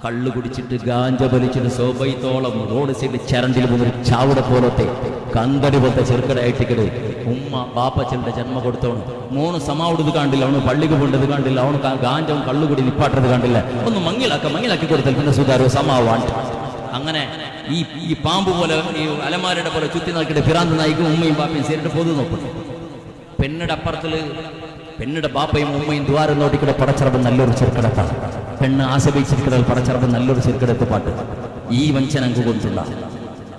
കള്ളു കുടിച്ചിട്ട് ഗാഞ്ച വലിച്ചിട്ട് സോബൈത്തോളം റോഡ് സൈഡിൽ ചരണ്ടിൽ പോകുന്ന ചാവിടെ പോലത്തെ കന്തടി പോലത്തെ ചെറുക്കടായിട്ടിക്കട് ഉമ്മ ബാപ്പച്ചന്റെ ജന്മ കൊടുത്തോണ് മോണ് സമാവിടത് കണ്ടില്ല, അവന് പള്ളിക്ക് പോണ്ടത് കണ്ടില്ല, അവന് ഗാഞ്ചവും കള്ളുകൂടി നിപ്പാട്ടത് കണ്ടില്ല, ഒന്ന് മങ്ങിലാക്കി കൊടുത്താൽ പിന്നെ സുധാരോ സമാവാൻ. അങ്ങനെ ഈ പാമ്പ് പോലെ ഈ അലമാരയുടെ പോലെ ചുറ്റി നോക്കിയിട്ട് പിറാന്ത് നായിക്കും ഉമ്മയും ബാപ്പയും ചേരിട്ട് പൊതു നോക്കുന്നു. പെണ്ണിടെ അപ്പുറത്തില് പെണ്ണിടെ ബാപ്പയും ഉമ്മയും ദ്വാരം നോട്ടിക്കിടെ പടച്ചറപ്പ് നല്ലൊരു ചെറുക്കടത്താണ്. പെണ്ണ് ആശപിച്ചിരിക്കടൽ പടച്ചറപ്പ് നല്ലൊരു ചെറുക്കടത്ത് പാട്ട് ഈ വഞ്ചന അങ്ങ് കൊടുത്തുള്ള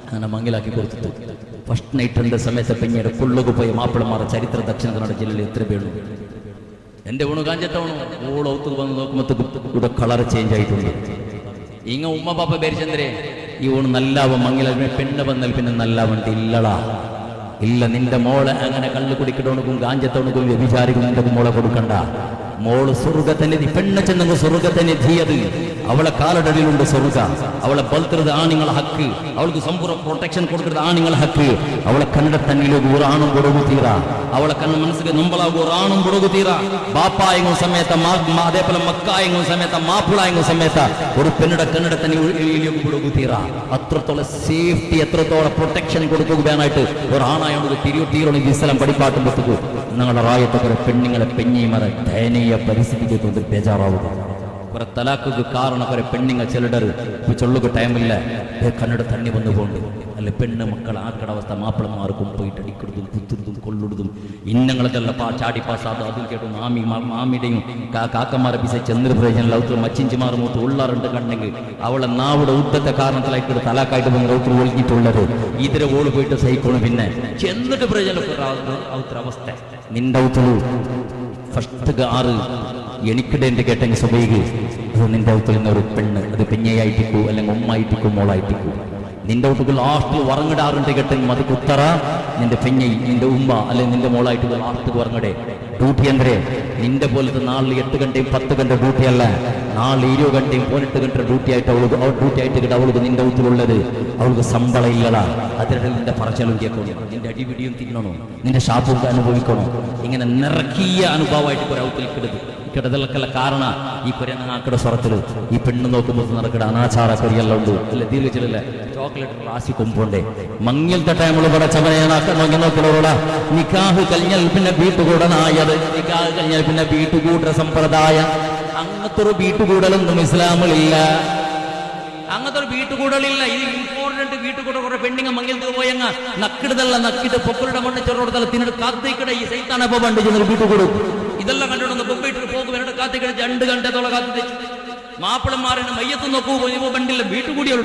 അങ്ങനെ മങ്ങിലാക്കി കൊടുത്തു. ഫസ്റ്റ് നൈറ്റിന്റെ സമയത്ത് പെഞ്ഞയുടെ കുള്ളുക്ക് പോയ മാപ്പിളമാർ ചരിത്ര ദക്ഷിണ കന്നഡ ജില്ലയിൽ എത്ര പേരുന്നു. എന്റെ ഊണ് കാഞ്ചത്തവണു ഊളത്ത് വന്ന് നോക്കുമ്പോഴത്തേക്കും ഇവിടെ കളർ ചേഞ്ച് ആയിട്ടുണ്ട്. ഇങ്ങ ഉമ്മ പാപ്പ പേരിച്ചെന്തരേ ഈ ഊണ് നല്ലാവും മങ്ങില പെണ്ണ് വന്നാൽ പിന്നെ നല്ലാവണ്ട് ഇല്ലടാ ഇല്ല. നിന്റെ മോളെ അങ്ങനെ കള്ളു കുടിക്കട്ടോണക്കും ഗാഞ്ചത്തോണക്കും വ്യഭിചാരിക്കും നിന്റെ മോളെ കൊടുക്കണ്ട. മോള് സ്വർഗത്തന്നെ പെണ്ണ ചെന്ന സ്വർഗത്തന്നെ ധീയത് അവളെ കാലടലിലുണ്ട് സ്വർഗ. അവളെ ബൽത്തത് ആണിങ്ങളെ ഹക്ക്, അവൾക്ക് സമ്പൂർണ്ണ പ്രൊട്ടക്ഷൻ കൊടുക്കുന്നത് ആണിങ്ങളെ ഹക്ക്. അവളെ കണ്ട തന്നിലേക്ക് ഒരു ആണും കൊടുക്കു തീറ, അവളെ കണ്ണ മനസ്സിൽ നൊമ്പലാകും ഒരു ആണും കൊടുക്കു തീറ. ബാപ്പായെങ്കും സമയത്ത് അതേപോലെ മക്കായെങ്കും സമയത്ത് മാപ്പിളായെങ്കും സമയത്ത് ഒരു പെണ്ണിടെ കണ്ണട തന്നെ കൊടുക്കു തീറ. അത്രത്തോളം സേഫ്റ്റി എത്രത്തോളം പ്രൊട്ടക്ഷൻ കൊടുക്കുകയാനായിട്ട് ഒരാണായോട് തിരിയൊട്ടീറോണി സ്ഥലം പഠിപ്പാട്ടുമ്പോഴത്തേക്ക് നിങ്ങളുടെ റായത്തൊക്കെ പെണ്ണുങ്ങളെ പെഞ്ഞിമറ ദയനീയ പരിസ്ഥിതിക്ക് തോന്നി ബേജാറാവുക. കുറെ തലാക്ക് കാരണം കുറെ പെണ്ണുങ്ങൾ ചിലടർ ഇപ്പൊ ചൊല്ലുക ടൈമില്ല കണ്ണട തണ്ണി വന്നു പോണ്ട് അല്ലെ പെണ്ണ് മക്കൾ ആക്കടവസ്ഥ മാപ്പിളമാർക്കും പോയിട്ട് അടിക്കെടുത്തും കുത്തുന്നതും കൊള്ളുന്നതും ഇന്നങ്ങളെല്ലാം ചാടി പാസ്സാതെ അതിൽ കേട്ടു മാമിയുടെയും കാക്കമാരെ പിസ ചന്ദ്രപ്രജൻ ലൗത്ര മച്ചിഞ്ചിമാർ മൂത്ത് ഉള്ളാറുണ്ട് കണ്ടെങ്കിൽ അവളെ നാവിടെ ഊട്ടത്തെ കാരണത്തിലായിട്ട് തലാക്കായിട്ട് വന്ന് റൗത്ര ഒഴുകിയിട്ടുള്ളത് ഇതിരെ ഓള് പോയിട്ട് സഹിക്കണം. പിന്നെ ചെന്നിട്ട് പ്രജന അവസ്ഥ നിന്റെ ഔത്തുള്ളൂ ഫസ്റ്റ് 6 എനിക്കിടെ എൻ്റെ കേട്ടെങ്കിൽ സ്വഭയിക്ക് അത് നിന്റെ ഔത്തിൽ നിന്നൊരു പെണ്ണ് അത് പെഞ്ഞയായിട്ടിക്കൂ അല്ലെങ്കിൽ ഉമ്മായിട്ടിക്കൂ മോളായിട്ടിക്കൂ. നിന്റെ ഔട്ടുകൾ ലാസ്റ്റ് വറങ്ങിടാറുണ്ട് കേട്ടെങ്കിൽ അത് കുത്തറ നിന്റെ പെഞ്ഞൈ നിന്റെ ഉമ്മ അല്ലെങ്കിൽ നിന്റെ മോളായിട്ട് ലാസ്റ്റ് വറങ്ങടെ. ഡ്യൂട്ടി എന്തേ നിന്റെ പോലത്തെ 4 8 ഗಂಟೆയും 10 ഗಂಟೆ ഡ്യൂട്ടി അല്ല, 4 20 ഗಂಟೆയും 18 ഗಂಟೆ ഡ്യൂട്ടി ആയിട്ട് ഡ്യൂട്ടി ആയിട്ട് കിട്ടും. അവൾക്ക് നിന്റെ ഔത്തിലുള്ളത് അവൾക്ക് ശമ്പളം ഇല്ലടാ. അതിനിടയിൽ നിന്റെ പറച്ചലും കേൾക്കണോ, നിന്റെ അടിപിടിയും തിന്നണോ, നിന്റെ ഷാപ്പും അനുഭവിക്കണോ. ഇങ്ങനെ നിറക്കിയ അനുഭവമായിട്ട് കുറെ ഔത്തിൽ കിടത് കിടതലൊക്കെല്ലാം കാരണ ഈ കുരങ്ങാക്കടെ സ്വറത്തില് ഈ പെണ്ണ് നോക്കുമ്പോൾ നടക്കട അനാചാര കരിയെല്ലാം ഉണ്ട് അല്ല ദീർഘിച്ചില്ല ചോക്ലേറ്റ് റാസി കൊമ്പോണ്ടേ മങ്ങിലത്തെ ടൈമിൽ ഇവിടെ ചവനയാണാക്ക നോക്കി നോക്കണോടാ. നിക്കാഹ് കഴിഞ്ഞാൽ പിന്നെ വീട്ടുകൂടനായത്, നിക്കാഹ് കഴിഞ്ഞാൽ പിന്നെ വീട്ടുകൂട്ട സമ്പ്രദായം. അങ്ങനത്തെ ഒരു വീട്ടുകൂടലൊന്നും ഇസ്ലാമിലില്ല, അങ്ങനത്തെ ഒരു വീട്ടുകൂടലില്ല. ഇത് ഇമ്പോർട്ടന്റ് വീട്ടുകൂടൽ കുറെ പെണ്ണിങ്ങ മങ്ങിലത്ത് പോയങ്ങ നക്കിടുതല്ല നക്കിട്ട് പൊക്കളുടെ മണ്ണ് ചെറുതല്ല തിന്നിട്ട് കാത്തിക്കട ഈ സൈത്താനപ്പ പണ്ട് ചെന്നൊരു വീട്ടുകൂടും. ഇതെല്ലാം കണ്ടിട്ടൊന്ന് പൊക്കിട്ട് പോകും എന്നോട് കാത്തിക്കട 2 ഗಂಟೆത്തോളം കാത്തി മാപ്പിളമാറിന് മയ്യത്ത് നോക്കൂ പണ്ടില്ല വീട്ടുകൂടിയുള്ള